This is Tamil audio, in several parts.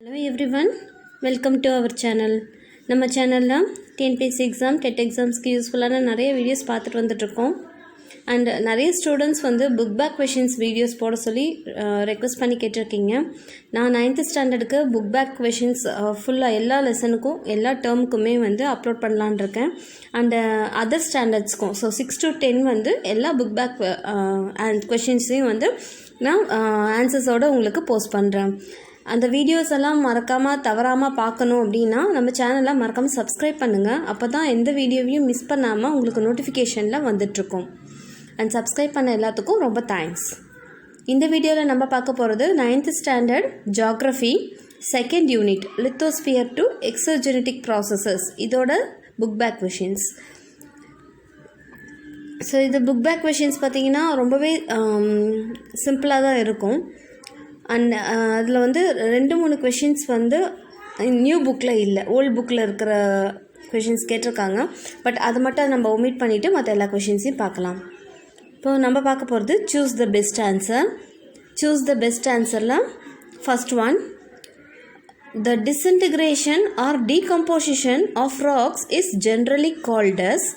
Hello everyone, welcome to our channel. நம்ம சேனலில் டிஎன்பிஎஸ்சி எக்ஸாம் டெட் எக்ஸாம்ஸ்க்கு யூஸ்ஃபுல்லான நிறைய வீடியோஸ் பார்த்துட்டு வந்துட்டுருக்கோம். அண்ட் நிறைய students book back questions videos போட சொல்லி ரெக்வஸ்ட் பண்ணி கேட்டிருக்கீங்க. நான் 9th ஸ்டாண்டர்டுக்கு புக் பேக் கொஷின்ஸ் ஃபுல்லாக எல்லா லெசனுக்கும் எல்லா டேர்முக்குமே அப்லோட் பண்ணலான் இருக்கேன். அண்டு அதர் ஸ்டாண்டர்ட்ஸ்க்கும் ஸோ 6 to 10 எல்லா புக் பேக் அண்ட் கொஷின்ஸையும் நான் ஆன்சர்ஸோடு உங்களுக்கு போஸ்ட் பண்ணுறேன். அந்த வீடியோஸ் எல்லாம் மறக்காமல் தவறாமல் பார்க்கணும் அப்படின்னா நம்ம சேனலை மறக்காமல் சப்ஸ்கிரைப் பண்ணுங்கள். அப்போ தான் எந்த வீடியோவையும் மிஸ் பண்ணாமல் உங்களுக்கு நோட்டிஃபிகேஷனில் வந்துட்டுருக்கும். அண்ட் சப்ஸ்கிரைப் பண்ண எல்லாத்துக்கும் ரொம்ப தேங்க்ஸ். இந்த வீடியோவில் நம்ம பார்க்க போகிறது 9th standard geography 2nd unit lithosphere to exogenetic processes இதோட புக் பேக் கொஷின்ஸ். ஸோ இது புக் பேக் கொஷின்ஸ் பார்த்திங்கன்னா ரொம்பவே சிம்பிளாக தான் இருக்கும். அண்ட் அதில் 2-3 கொஷின்ஸ் நியூ புக்கில் இல்லை, ஓல்டு புக்கில் இருக்கிற கொஷின்ஸ் கேட்டிருக்காங்க. பட் அதை மட்டும் நம்ம ஒமிட் பண்ணிவிட்டு மற்ற எல்லா கொஷின்ஸையும் பார்க்கலாம். இப்போது நம்ம பார்க்க போகிறது choose the best answer. Choose the best ஆன்சரில் first one, the disintegration or decomposition of rocks is generally called as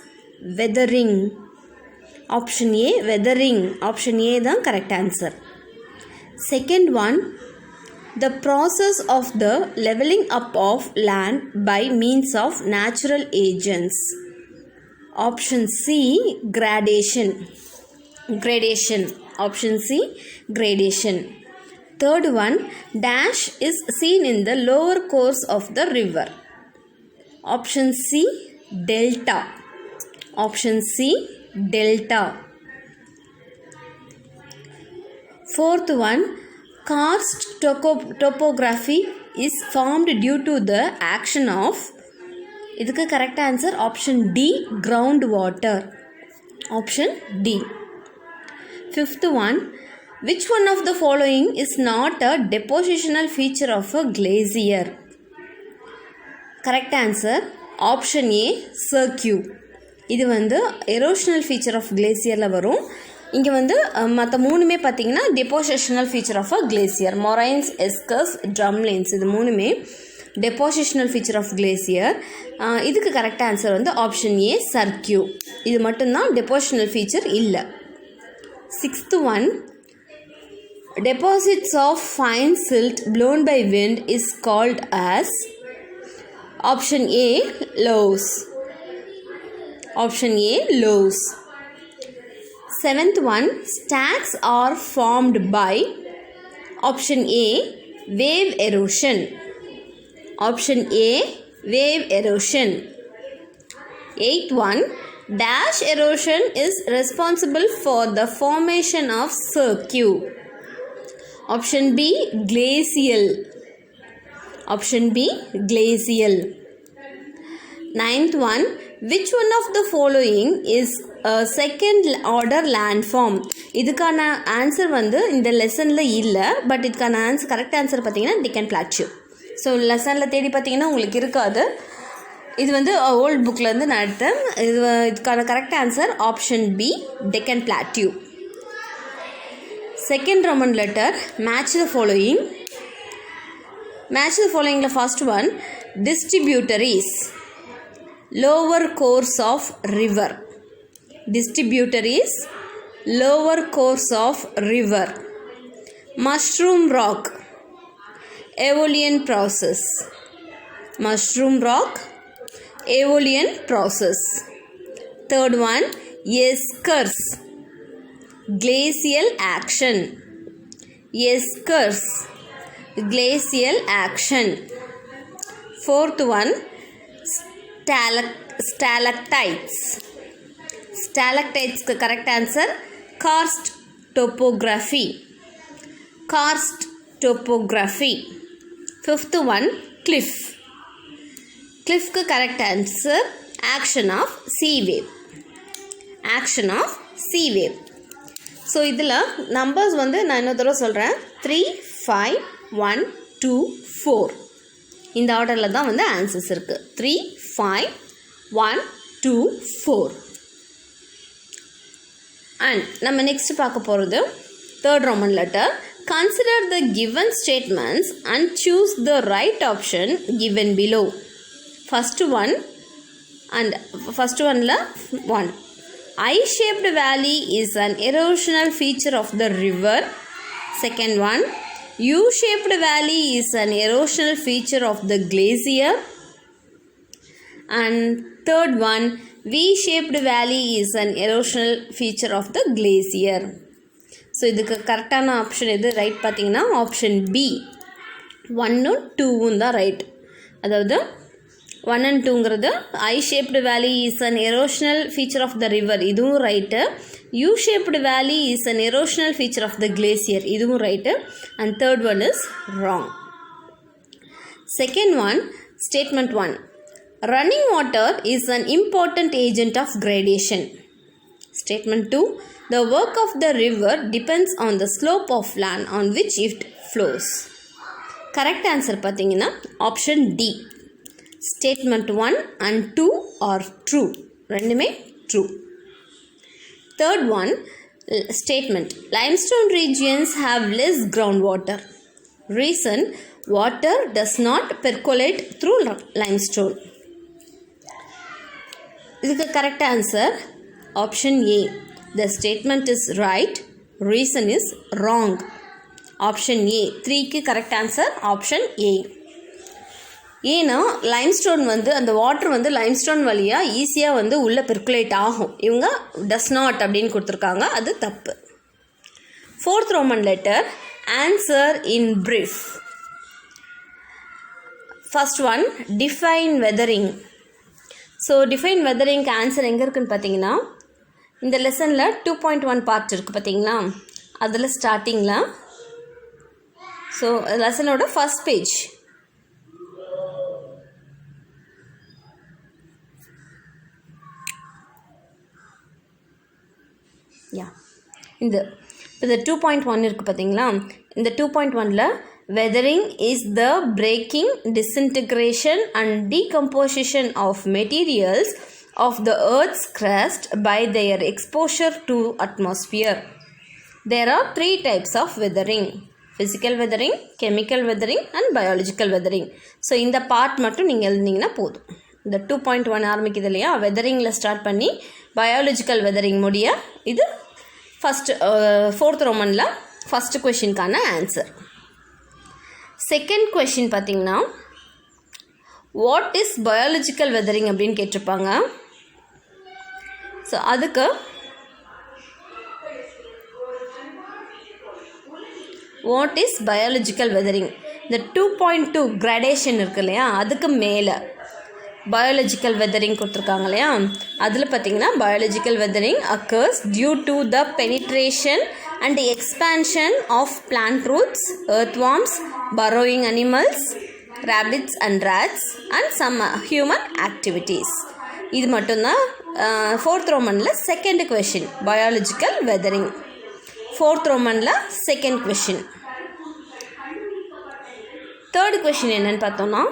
weathering. Option A weathering. Option A தான் correct answer. Second one, the process of the leveling up of land by means of natural agents. Option C, gradation. Gradation. Option C, gradation. Third one, dash is seen in the lower course of the river. Option C, delta. Option C, delta. Fourth one, karst topography is formed due to the action of. இதுக்கு correct answer option D, ground water. Option D. Fifth one, which one of the following is not a depositional feature of a glacier? Correct answer option A, cirque. இது erosional feature of glacier வரும். இங்கே மற்ற மூணுமே பார்த்தீங்கன்னா depositional feature of a glacier. Moraines, eskers, drumlins இது மூணுமே டெபோசிஷனல் ஃபீச்சர் ஆஃப் கிளேசியர். இதுக்கு correct answer option A, cirque. இது மட்டும்தான் டெபோசிஷனல் ஃபீச்சர் இல்லை. Sixth one, deposits of fine silt blown by wind is called as. Option A, loess. Option A, loess. Seventh one, stacks are formed by. Option A, wave erosion. Option A, wave erosion. Eighth one, dash erosion is responsible for the formation of cirque. Option B, glacial. Option B, glacial. Ninth one, which one of the following is a second order landform? இதுக்கான ஆன்சர் இந்த லெசனில் இல்லை. பட் இதுக்கான கரெக்ட் ஆன்சர் பார்த்தீங்கன்னா டெக்கன் பிளாட்யூ. ஸோ லெசனில் தேடி பார்த்தீங்கன்னா உங்களுக்கு இருக்காது. இது ஓல்டு புக்கிலேருந்து நான் எடுத்தேன். இதுக்கான correct answer option B, Deccan plateau. Second Roman letter, match the following. Match the ஃபாலோயிங்கில் first one, distributaries, lower course of river. Distributaries, lower course of river. Mushroom rock, Aeolian process. Mushroom rock, Aeolian process. Third one, Eskers, glacial action. Eskers, glacial action. Fourth one, stalactites. Stalactites correct answer karst topography. Karst topography. Fifth one, cliff. Cliff correct answer action of sea wave. Action of sea wave. So இதில் நம்பர்ஸ் நான் இன்னொரு தடவை சொல்கிறேன். 3, 5, 1, 2, 4 இந்த ஆர்டரில் தான் ஆன்சர்ஸ் இருக்குது. 3, 5, 1, 2, 4. அண்ட் நம்ம நெக்ஸ்ட் பார்க்க போகிறது third Roman letter Consider the given statements and choose the right option given below. First one la 1. I-shaped valley is an erosional feature of the river. Second one, U-shaped valley is an erosional feature of the glacier. And third one, V-shaped valley is an erosional feature of the glacier. So இதுக்கு கரெக்டான ஆப்ஷன் எது ரைட் பார்த்தீங்கன்னா ஆப்ஷன் பி 1 2 தான் ரைட். அதாவது 1 and 2ங்கிறது I-shaped valley is an erosional feature of the river இதுவும் right. U-shaped valley is an erosional feature of the glacier இதுவும் right. And third one is wrong. Second one, statement 1. Running water is an important agent of gradation. Statement 2. The work of the river depends on the slope of land on which it flows. Correct answer பார்த்தீங்கன்னா option D. Statement 1 and 2 are true. ரெண்டுமே true. Third one, statement. Limestone regions have less groundwater. Reason, water does not percolate through limestone. இதுக்கு correct answer option A. The statement is right. Reason is wrong. Option A. 3க்கு correct answer option A. ஏன்னா லைம்ஸ்டோன் வந்து அந்த வாட்டர் வந்து லைம்ஸ்டோன் வழியாக ஈஸியாக வந்து உள்ளே பெர்குலேட் ஆகும். இவங்க டஸ் நாட் அப்படின்னு கொடுத்துருக்காங்க, அது தப்பு. 4th Roman letter, answer in brief. First one, define weathering. So define வெதரிங்க்கு ஆன்சர் எங்கே இருக்குதுன்னு பார்த்தீங்கன்னா இந்த லெசனில் 2.1 பார்ட் இருக்குது பார்த்தீங்களா, அதில் ஸ்டார்டிங்கில். ஸோ லெசனோட ஃபஸ்ட் பேஜ். இந்த 2.1 இருக்குது பார்த்தீங்களா, இந்த 2.1ல் weathering is the breaking, disintegration and decomposition of materials of the earth's crust by their exposure to atmosphere. There are 3 types of weathering: physical weathering, chemical weathering and biological weathering. So இந்த பார்ட் மட்டும் நீங்கள் எழுதிங்கன்னா போதும். இந்த 2.1 ஆரம்பிக்குது இல்லையா, வெதரிங்கில் ஸ்டார்ட் பண்ணி பயாலஜிக்கல் வெதரிங் முடிய இது ஃபஸ்ட்டு 4th Romanல ஃபஸ்ட்டு கொஷினுக்கான ஆன்சர். செகண்ட் கொஷின் பார்த்தீங்கன்னா வாட் இஸ் பயாலஜிக்கல் வெதரிங் அப்படின்னு கேட்டிருப்பாங்க. ஸோ அதுக்கு வாட் இஸ் பயாலஜிக்கல் வெதரிங், இந்த 2.2 கிராடேஷன் இருக்கு இல்லையா, அதுக்கு மேலே பயாலஜிக்கல் வெதரிங் கொடுத்துருக்காங்க இல்லையா, அதில் பார்த்தீங்கன்னா biological weathering occurs due to the penetration and expansion of plant roots, earthworms, burrowing animals, rabbits and rats and some human activities. இது மட்டும்தான் 4th Romanல second question, biological weathering. 4th Romanல செகண்ட் கொஷின். தேர்ட் கொஷின் என்னன்னு பார்த்தோம்னா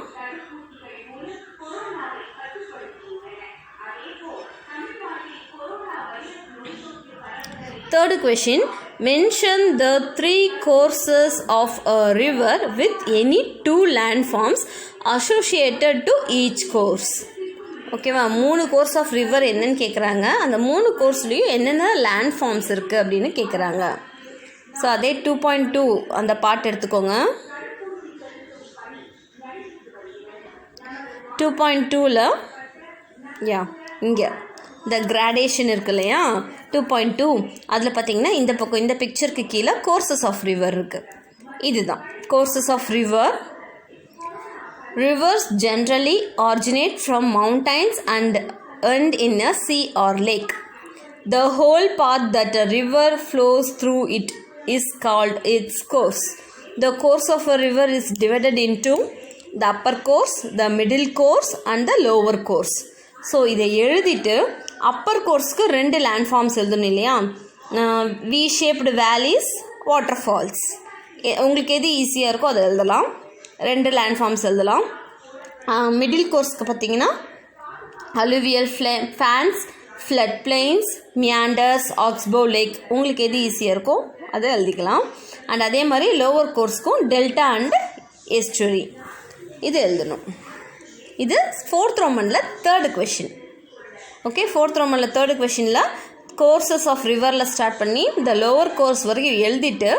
third question, mention the 3 courses of a river with any 2 landforms associated to each course. ஓகேவா, 3 கோர்ஸ் ஆஃப் ரிவர் என்னன்னு கேட்குறாங்க, அந்த 3 கோர்ஸ்லேயும் என்னென்ன லேண்ட் ஃபார்ம்ஸ் இருக்குது அப்படின்னு கேட்குறாங்க. ஸோ அதே 2.2 அந்த பார்ட் எடுத்துக்கோங்க. 2.2ல் இங்கே இந்த கிராடேஷன் இருக்கு இல்லையா 2.2, அதில் பார்த்தீங்கன்னா இந்த பக்கம் இந்த பிக்சருக்கு கீழே கோர்சஸ் ஆஃப் ரிவர் இருக்குது. இதுதான் courses of river. Rivers generally originate from mountains and end in a sea or lake. The whole path that a river flows through it is called its course. The course of a river is divided into the upper course, the middle course and the lower course. So இதை எழுதிட்டு அப்பர் கோர்ஸ்க்கு 2 லேண்ட் ஃபார்ம்ஸ் எழுதணும் இல்லையா, V shaped valleys, waterfalls. உங்களுக்கு எது ஈஸியாக இருக்கோ அதை எழுதலாம், 2 லேண்ட் ஃபார்ம்ஸ் எழுதலாம். மிடில் கோர்ஸ்க்கு பார்த்தீங்கன்னா alluvial fans, flood plains, meanders, oxbow lake, உங்களுக்கு எது ஈஸியாக இருக்கோ அதை எழுதிக்கலாம். அண்ட் அதே மாதிரி லோவர் கோர்ஸ்க்கும் டெல்டா அண்ட் எஸ்டுரி இது எழுதணும். இது 4th ரோமனில் 3rd question. Okay, 4th ரோமனில் 3rd கொஷினில் கோர்சஸ் ஆஃப் ரிவரில் ஸ்டார்ட் பண்ணி இந்த லோவர் கோர்ஸ் வரைக்கும் எழுதிட்டு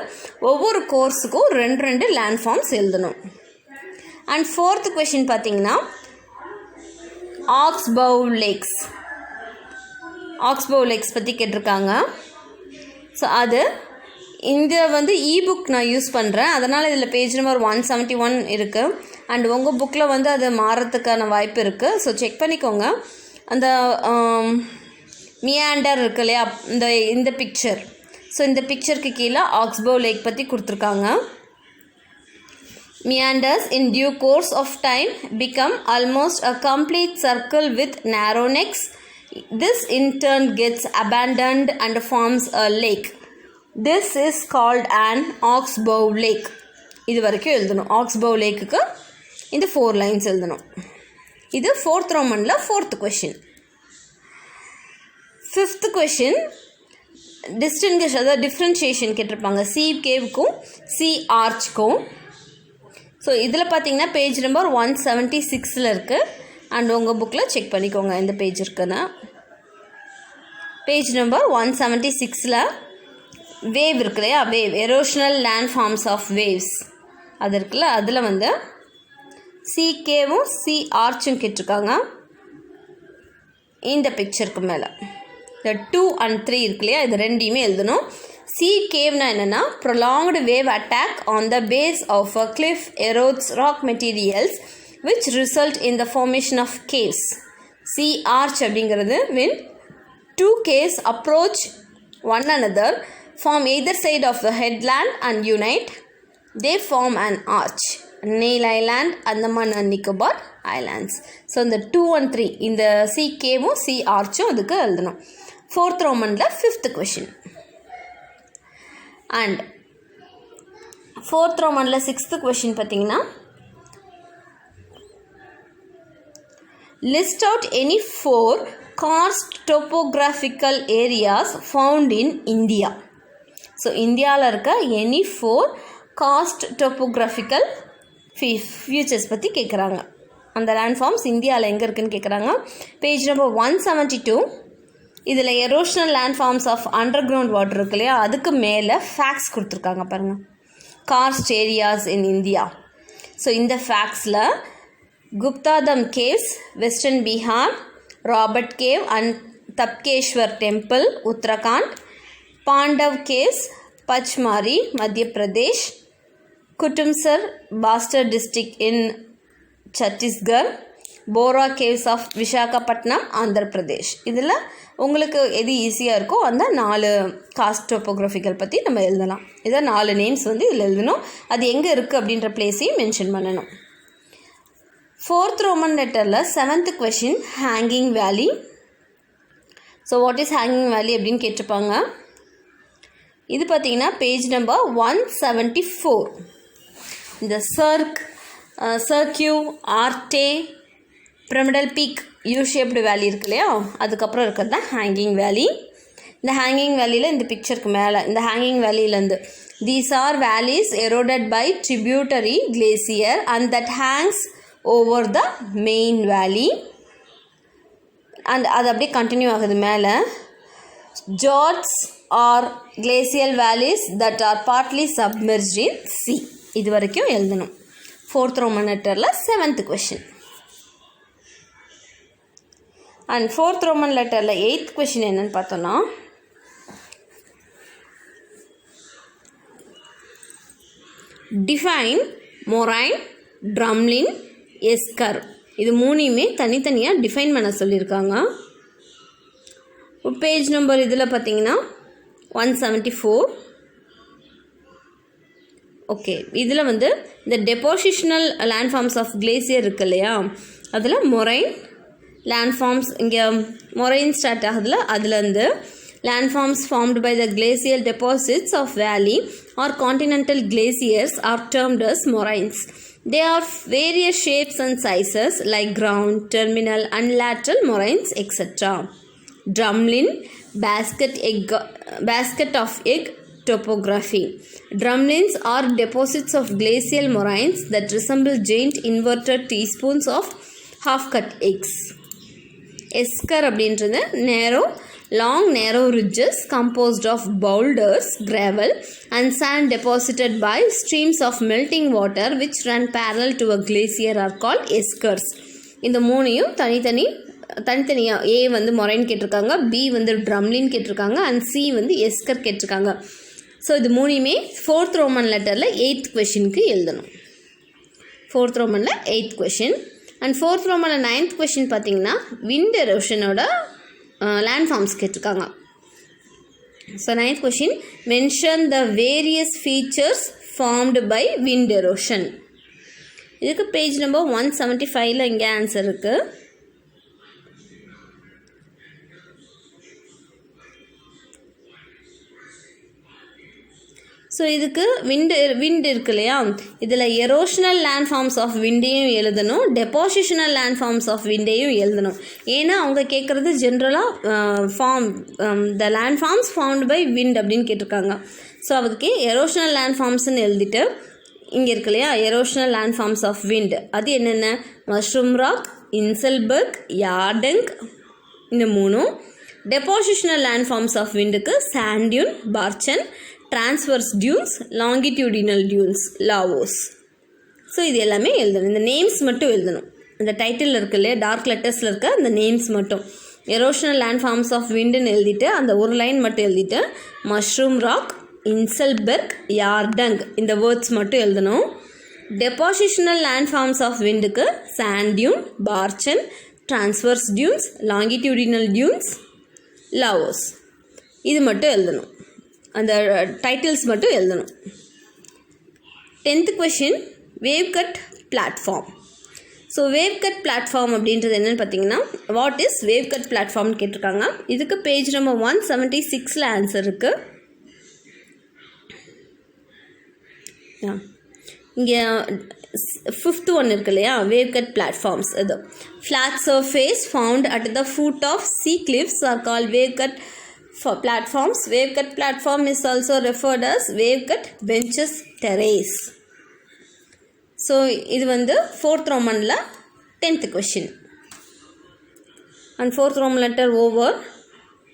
ஒவ்வொரு கோர்ஸுக்கும் 2 லேண்ட் ஃபார்ம்ஸ் எழுதணும். அண்ட் 4th கொஷின் பார்த்தீங்கன்னா ஆக்ஸ்பவ் லேக்ஸ் பற்றி கேட்டிருக்காங்க. ஸோ அது இந்த வந்து இபுக் நான் யூஸ் பண்ணுறேன், அதனால் இதில் பேஜ் நம்பர் 171 இருக்குது. அண்ட் உங்கள் புக்கில் வந்து அது மாறத்துக்கான வாய்ப்பு இருக்குது. ஸோ செக் பண்ணிக்கோங்க. அந்த மியாண்டர் இருக்கு இல்லையா, இந்த பிக்சர். ஸோ இந்த பிக்சருக்கு கீழே ஆக்ஸ்பவ் லேக் பற்றி கொடுத்துருக்காங்க. Meanders in due course of time become almost a complete circle with narrow necks. This in turn gets abandoned and forms a lake. This is called an oxbow lake. இது வரைக்கும் எழுதணும். ஆக்ஸ்பவ் லேக்குக்கு இந்த 4 லைன்ஸ் எழுதணும். இது 4th ரோமனில் 4th question. 5th question differentiation கேட்டிருப்பாங்க சி கேவுக்கும் சி ஆர்ச்க்கும். ஸோ இதில் பார்த்தீங்கன்னா பேஜ் நம்பர் 176 இருக்குது. அண்ட் உங்கள் புக்கில் செக் பண்ணிக்கோங்க எந்த பேஜ் இருக்குன்னு. பேஜ் நம்பர் 176 வேவ் இருக்கு இல்லையா, wave erosional landforms of waves அது இருக்குல்ல, அதில் வந்து சிகேவும் சி ஆர்ச்சும் கேட்டிருக்காங்க. இந்த பிக்சருக்கு மேலே இந்த 2 and 3 இருக்கு இல்லையா, இது ரெண்டையுமே எழுதணும். சி கேவ்னா என்னென்னா prolonged wave attack on the base of a cliff erodes rock materials which result in the formation of caves. Sea arch அப்படிங்கிறது when 2 caves approach one another, form either side of the headland and unite, they form an arch. Neil Island, Andaman and Nicobar Islands. So இந்த 2 and 3 இந்த சி கேவும் சி ஆர்ச்சும் அதுக்கு எழுதணும். 4th ரோமனில் 5th கொஷின். அண்ட் 4th ரோமனில் 6th கொஷின் பார்த்தீங்கன்னா list out any 4 karst topographical areas found in India. So இந்தியாவில் இருக்க எனி 4 காஸ்ட் டோப்போகிராஃபிக்கல் ஃபியூச்சர்ஸ் பற்றி கேட்குறாங்க. அந்த லேண்ட் ஃபார்ம்ஸ் இந்தியாவில் எங்கே இருக்குதுன்னு கேட்குறாங்க. Page number 172. இதில் erosional landforms of underground water இருக்கு இல்லையா, அதுக்கு மேலே ஃபேக்ட்ஸ் கொடுத்துருக்காங்க பாருங்கள். Karst areas in India. So இந்த ஃபேக்ட்ஸில் Guptadham caves western Bihar, Robert cave and Tapkeshwar temple Uttarakhand, Pandav caves Pachmarhi Madhya Pradesh, Kutumsar Bastar district in Chhattisgarh, Borra caves of Visakhapatnam Andhra Pradesh. இதில் உங்களுக்கு எது ஈஸியாக இருக்கோ அந்த 4 காஸ்ட் டோப்போகிராஃபிக்கல் பற்றி நம்ம எழுதலாம். இதை 4 நேம்ஸ் வந்து இதில் எழுதணும். அது எங்கே இருக்குது அப்படின்ற பிளேஸையும் மென்ஷன் பண்ணணும். 4th ரோமன் லெட்டரில் 7th கொஷின் ஹேங்கிங் வேலி. ஸோ வாட் இஸ் ஹேங்கிங் வேலி அப்படின்னு கேட்டிருப்பாங்க. இது பார்த்திங்கன்னா பேஜ் நம்பர் 174. இந்த சர்க்யூ, ஆர்டே, பிரமிடல் பீக், யூ ஷேப்டு வேலி இருக்கு இல்லையா, அதுக்கப்புறம் இருக்கிறது தான் ஹேங்கிங் வேலி. இந்த ஹேங்கிங் வேலியில் இந்த பிக்சருக்கு மேலே இந்த ஹேங்கிங் வேலியிலேருந்து these are valleys eroded by tributary glacier and that hangs over the main valley. And அது அப்படியே கண்டினியூ ஆகுது மேலே. Fjords are glacial valleys that are partly submerged in sea. இது வரைக்கும் எழுதணும். 4th ரோமன் லெட்டரில் 7th question. And 4th Roman லெட்டரில் 8th கொஷின் என்னன்னு பார்த்தோன்னா டிஃபைன் மொரைன், ட்ரம்லின், எஸ்கர். இது 3யுமே தனித்தனியாக டிஃபைன் பண்ண சொல்லியிருக்காங்க. பேஜ் நம்பர் இதில் பார்த்தீங்கன்னா 174. ஓகே, இதில் வந்து இந்த depositional landforms of glacier இருக்கு இல்லையா, அதில் மொரைன் லேண்ட் ஃபார்ம்ஸ் இங்கே மொரைன் ஸ்டார்ட் ஆகுதுல, அதுலேருந்து landforms formed by the glacial deposits of valley or continental glaciers are termed as moraines. They are various shapes and sizes like ground, terminal and lateral moraines, etc. Drumlin, basket of egg topography. Drumlins are deposits of glacial moraines that resemble giant inverted teaspoons of half-cut eggs. Esker அப்படின்றது long narrow ridges composed of boulders, gravel and sand deposited by streams of melting water which run parallel to a glacier are called eskers. இந்த மூணையும் தனித்தனியாக ஏ வந்து மொரைன் கேட்டிருக்காங்க, பி வந்து ட்ரம்லின் கேட்டிருக்காங்க அண்ட் சி வந்து எஸ்கர் கேட்டிருக்காங்க. ஸோ இது மூணையுமே 4th ரோமன் லெட்டரில் 8th கொஷினுக்கு எழுதணும். 4th ரோமனில் 8th கொஷின் அண்ட் 4th ரோமனில் 9th கொஷின் பார்த்தீங்கன்னா விண்ட் எரோஷனோட லேண்ட் ஃபார்ம்ஸ் கேட்டிருக்காங்க. So 9th question mention the various features formed by wind erosion. இதுக்கு பேஜ் நம்பர் 175 இங்கே ஆன்சர் இருக்குது. ஸோ இதுக்கு விண்ட் இருக்கு இல்லையா, இதில் எரோஷனல் லேண்ட் ஃபார்ம்ஸ் ஆஃப் விண்டையும் எழுதணும், டெபாசிஷனல் லேண்ட் ஃபார்ம்ஸ் ஆஃப் விண்டையும் எழுதணும். ஏன்னா அவங்க கேட்குறது ஜென்ரலாக the landforms formed by wind அப்படின்னு கேட்டிருக்காங்க. ஸோ அதுக்கு எரோஷனல் லேண்ட் ஃபார்ம்ஸ்ன்னு எழுதிட்டு இங்கே இருக்கு இல்லையா erosional landforms of wind, அது என்னென்ன மஷ்ரூம் ராக், இன்சல்பர்க், யார்டங், இந்த மூணும். டெபாசிஷனல் லேண்ட் ஃபார்ம்ஸ் ஆஃப் விண்டுக்கு sand dune, barchan, transverse dunes, longitudinal dunes, loess. So இது எல்லாமே எழுதணும். இந்த நேம்ஸ் மட்டும் எழுதணும். இந்த டைட்டில் இருக்கு இல்லையா டார்க் லெட்டர்ஸில் இருக்க அந்த நேம்ஸ் மட்டும் எரோஷனல் லேண்ட் ஃபார்ம்ஸ் ஆஃப் விண்டுன்னு எழுதிட்டு அந்த ஒரு லைன் மட்டும் எழுதிட்டு மஷ்ரூம் ராக், இன்சல்பெர்க், யார்டங் இந்த வேர்ட்ஸ் மட்டும் எழுதணும். டெபாசிஷனல் லேண்ட் ஃபார்ம்ஸ் ஆஃப் விண்டுக்கு sand dune, barchan, transverse dunes, longitudinal dunes, loess இது மட்டும் எழுதணும். அந்த டைட்டில்ஸ் மட்டும் எழுதணும். 10th question wave cut platform. So wave cut platform அப்படின்றது என்னென்னு பார்த்தீங்கன்னா வாட் இஸ் வேவ் கட் பிளாட்ஃபார்ம்னு கேட்டிருக்காங்க. இதுக்கு பேஜ் நம்பர் 176 ஆன்சர் இருக்குது. இங்கே 5th ஒன் இருக்கு இல்லையா வேவ் கட் பிளாட்ஃபார்ம்ஸ். இது flat surface found at the foot of sea cliffs are call wave cut platforms. Wave cut platform is also referred as wave cut benches terrace. So இது வந்து 4th Romanல 10th question and 4th Roman letter over.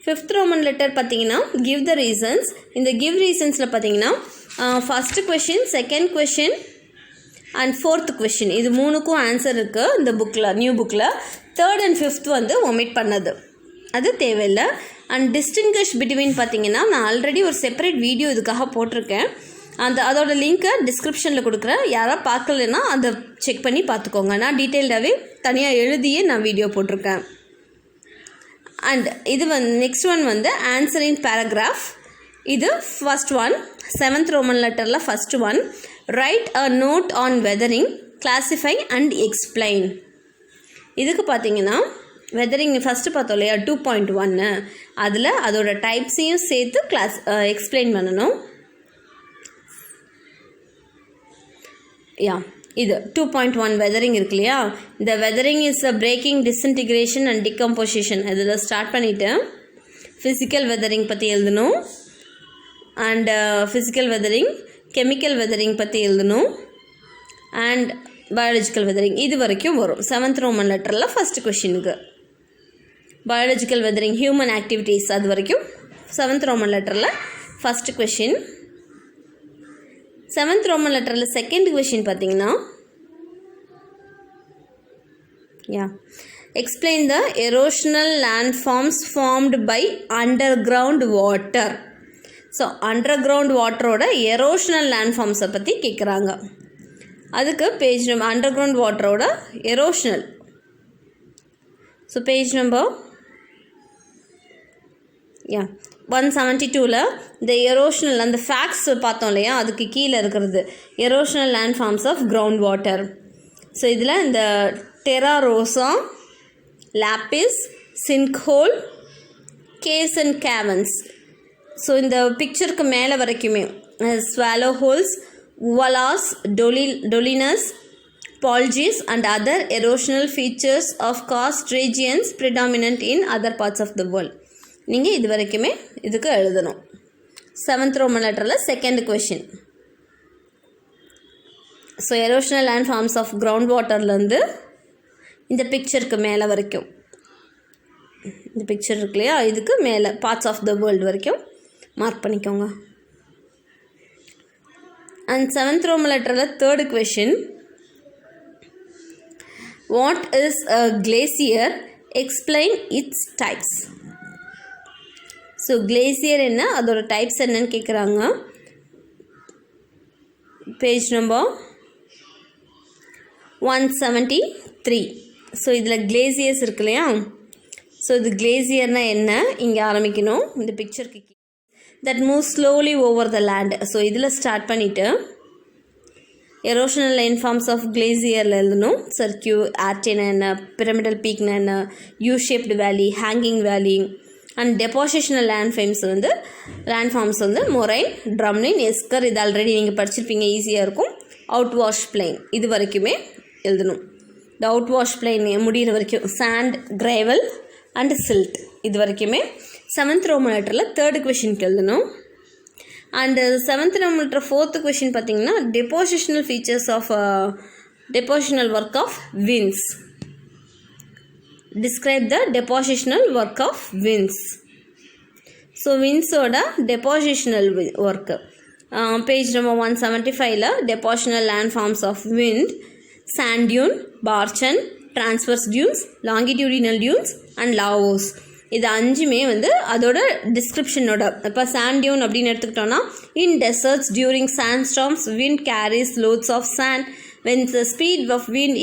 5th Roman letter பார்த்தீங்கன்னா give the reasons. இந்த give reasonsல பார்த்தீங்கன்னா first question, second question and 4th question இது மூணுக்கும் ஆன்சர் இருக்குது இந்த புக்கில், நியூ புக்கில். 3rd and 5th வந்து ஒமிட் பண்ணது, அது தேவையில்லை. அண்ட் டிஸ்டிங்கிஷ் பிட்வீன் பார்த்தீங்கன்னா நான் ஆல்ரெடி ஒரு செப்பரேட் வீடியோ இதுக்காக போட்டிருக்கேன். அதோட லிங்க்கை டிஸ்கிரிப்ஷனில் கொடுக்குறேன். யாராவது பார்க்கலன்னா அதை செக் பண்ணி பார்த்துக்கோங்க. நான் டீட்டெயில்டாகவே தனியாக எழுதியே நான் வீடியோ போட்டிருக்கேன். அண்ட் இது நெக்ஸ்ட் ஒன் வந்து ஆன்சரிங் பேராகிராஃப். இது ஃபர்ஸ்ட் ஒன் 7th ரோமன் லெட்டரில் first one. Write a note on weathering, classify and explain. இதுக்கு பார்த்தீங்கன்னா வெதரிங் ஃபஸ்ட்டு பார்த்தோம் இல்லையா 2.1 அதில் அதோட டைப்ஸையும் சேர்த்து எக்ஸ்பிளைன் பண்ணணும். இது 2.1 வெதரிங் இருக்கு இல்லையா, இந்த weathering is a breaking, disintegration and decomposition. இதில் ஸ்டார்ட் பண்ணிவிட்டு ஃபிசிக்கல் வெதரிங் பற்றி எழுதணும் and physical weathering, chemical weathering பற்றி எழுதணும் அண்ட் பயாலஜிக்கல் வெதரிங் இது வரைக்கும் வரும் 7th ரோமன் லெட்டரில் ஃபஸ்ட் கொஷினுக்கு. பயாலஜிக்கல் வெதரிங், ஹியூமன் ஆக்டிவிட்டீஸ் அது வரைக்கும் 7th ரோமன் லெட்டரில் ஃபஸ்ட் கொஷின். 7th ரோமன் லெட்டரில் செகண்ட் கொஷின் பார்த்தீங்கன்னா explain the erosional landforms formed by underground water. So underground வாட்டரோட எரோஷனல் லேண்ட் ஃபார்ம்ஸை பற்றி கேட்குறாங்க. அதுக்கு பேஜ் நம்பர் அண்டர் கிரவுண்ட் வாட்டரோட எரோஷனல். ஸோ பேஜ் நம்பர் 172ல் இந்த எரோஷனல் அந்த ஃபேக்ட்ஸ் பார்த்தோம் இல்லையா, அதுக்கு கீழே இருக்கிறது erosional landforms of ground water. So இதில் இந்த terra rossa, lapies, sinkhole, caves and caverns. So இந்த பிக்சருக்கு மேலே வரைக்குமே swallow holes, uvalas, dolines, polges and other erosional features of karst regions predominant in other parts of the world. நீங்கள் இது வரைக்குமே இதுக்கு எழுதணும். 7th Roman letterல second question. So erosional landforms of ground வாட்டர்லேருந்து இந்த பிக்சருக்கு மேலே வரைக்கும், இந்த பிக்சர் இருக்கு இல்லையா, இதுக்கு மேலே பார்ட்ஸ் ஆஃப் த வேர்ல்டு வரைக்கும் மார்க் பண்ணிக்கோங்க. அண்ட் 7th Roman letterல third question, what is a glacier, explain its types. So glacier என்ன, அதோட டைப்ஸ் என்னன்னு கேட்குறாங்க. Page number 173. ஸோ இதில் கிளேசியர்ஸ் இருக்கு இல்லையா, ஸோ இது கிளேசியர்னால் என்ன இங்கே ஆரம்பிக்கணும். இந்த பிக்சருக்கு that move slowly over the land. So இதில் ஸ்டார்ட் பண்ணிவிட்டு எரோஷனல் லைன் ஃபார்ம்ஸ் ஆஃப் கிளேசியரில் எழுதணும். சர்க்கியூ, ஆர்டேனா என்ன, பிரமிடல் பீக்னா என்ன, யூ ஷேப்டு வேலி, ஹேங்கிங் வேலி. அண்ட் டெபாசிஷனல் லேண்ட் ஃபார்ம்ஸ் வந்து மொரைன், ட்ரம்லின், எஸ்கர். இது ஆல்ரெடி நீங்கள் படிச்சிருப்பீங்க, ஈஸியாக இருக்கும். அவுட் வாஷ் பிளைன் இது வரைக்குமே எழுதணும். இந்த அவுட் வாஷ் பிளைன் முடிகிற வரைக்கும் சாண்ட், கிரேவல் அண்ட் சில்ட் இது வரைக்குமே 7th Roman letterல தேர்டு கொஷினுக்கு எழுதணும். And 7th Roman letter fourth question பார்த்தீங்கன்னா depositional features of depositional work of winds. Describe the depositional work of winds. So winds oda depositional work. Page number 175 depositional landforms of wind, sand dune, barchan, transverse dunes, longitudinal dunes and lavos. இது அஞ்சுமே வந்து அதோட டிஸ்கிரிப்ஷனோட. இப்போ சாண்ட் டியூன் அப்படின்னு எடுத்துக்கிட்டோன்னா, in deserts during sand storms wind carries loads of sand. When the speed of wind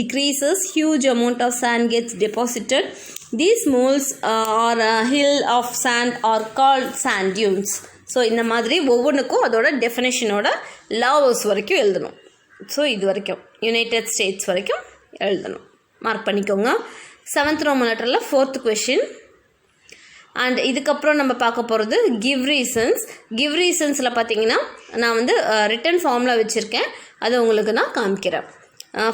decreases, huge amount of sand gets deposited. These moles or a hill of sand are called sand dunes. So இந்த மாதிரி ஒவ்வொன்றுக்கும் அதோட டெஃபினேஷனோட லாவோஸ் வரைக்கும் எழுதணும். ஸோ இது வரைக்கும் யுனைடெட் ஸ்டேட்ஸ் வரைக்கும் எழுதணும், மார்க் பண்ணிக்கோங்க. 7th Roman letterல ஃபோர்த் கொஷின். அண்ட் இதுக்கப்புறம் நம்ம பார்க்க போகிறது கிவ் ரீசன்ஸ். கிவ் ரீசன்ஸில் பார்த்தீங்கன்னா நான் வந்து ரிட்டன் ஃபார்மில் வச்சுருக்கேன், அதை உங்களுக்கு நான் காமிக்கிறேன்.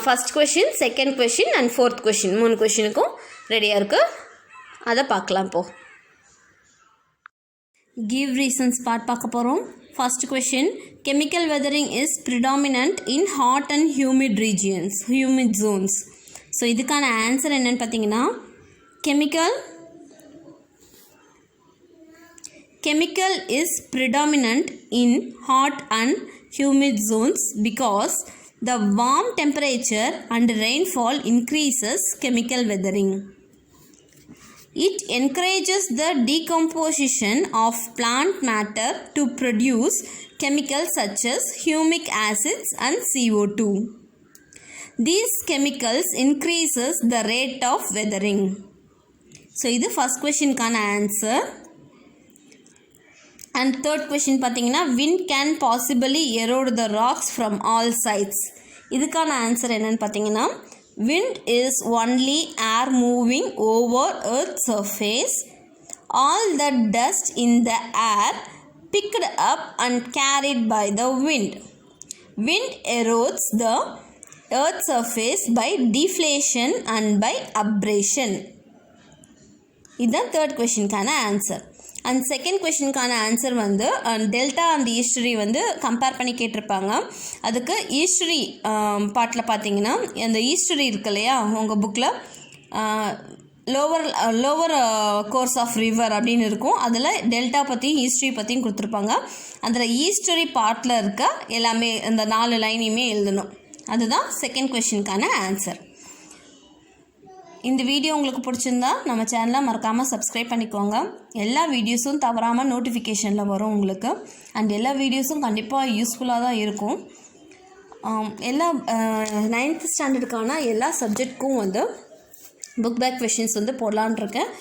First question, second question and fourth question 3 கொஷினுக்கும் ரெடியாக இருக்குது, அதை பார்க்கலாம். இப்போது கிவ் ரீசன்ஸ் பார்ட் பார்க்க போகிறோம். First question, chemical weathering is predominant in hot and humid regions, humid Jones. So இதுக்கான ஆன்சர் என்னன்னு பார்த்தீங்கன்னா, chemical is predominant in hot and humid zones because the warm temperature and rainfall increases chemical weathering. It encourages the decomposition of plant matter to produce chemicals such as humic acids and CO2. These chemicals increases the rate of weathering. So இது first question கான answer. And third question பார்த்தீங்கன்னா, wind can possibly erode the rocks from all sides. இதுக்கான ஆன்சர் என்னன்னு பார்த்தீங்கன்னா, wind is only air moving over earth's surface. All the dust in the air picked up and carried by the wind. Wind erodes the earth's surface by deflation and by abrasion. இதுதான் தேர்ட் கொஷினுக்கான ஆன்சர். அண்ட் செகண்ட் கொஷினுக்கான ஆன்சர் வந்து டெல்டா அண்ட் ஈஸ்டரி வந்து கம்பேர் பண்ணி கேட்டிருப்பாங்க. அதுக்கு ஈஸ்டரி பார்ட்டில் பார்த்தீங்கன்னா, அந்த ஈஸ்டரி இருக்கு இல்லையா உங்கள் புக்கில், லோவர் கோர்ஸ் ஆஃப் ரிவர் அப்படின்னு இருக்கும். அதில் டெல்டா பற்றியும் ஈஸ்டரி பற்றியும் கொடுத்துருப்பாங்க. அதில் ஈஸ்டரி பார்ட்டில் இருக்க எல்லாமே அந்த 4 லைனையுமே எழுதணும். அதுதான் செகண்ட் கொஷினுக்கான ஆன்சர். இந்த வீடியோ உங்களுக்கு பிடிச்சிருந்தா நம்ம சேனலை மறக்காமல் சப்ஸ்கிரைப் பண்ணிக்கோங்க. எல்லா வீடியோஸும் தவறாமல் நோட்டிஃபிகேஷனில் வரும் உங்களுக்கு. அண்ட் எல்லா வீடியோஸும் கண்டிப்பாக யூஸ்ஃபுல்லாக தான் இருக்கும். எல்லா 9th ஸ்டாண்டர்டுக்கான எல்லா சப்ஜெக்ட்க்கும் வந்து புக் பேக் கொஷின்ஸ் வந்து போடலான் இருக்கேன்.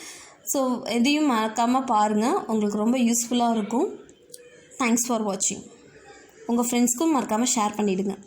ஸோ எதையும் மறக்காமல் பாருங்கள், உங்களுக்கு ரொம்ப யூஸ்ஃபுல்லாக இருக்கும். தேங்க்ஸ் ஃபார் வாட்சிங். உங்கள் ஃப்ரெண்ட்ஸ்க்கும் மறக்காமல் ஷேர் பண்ணிவிடுங்க.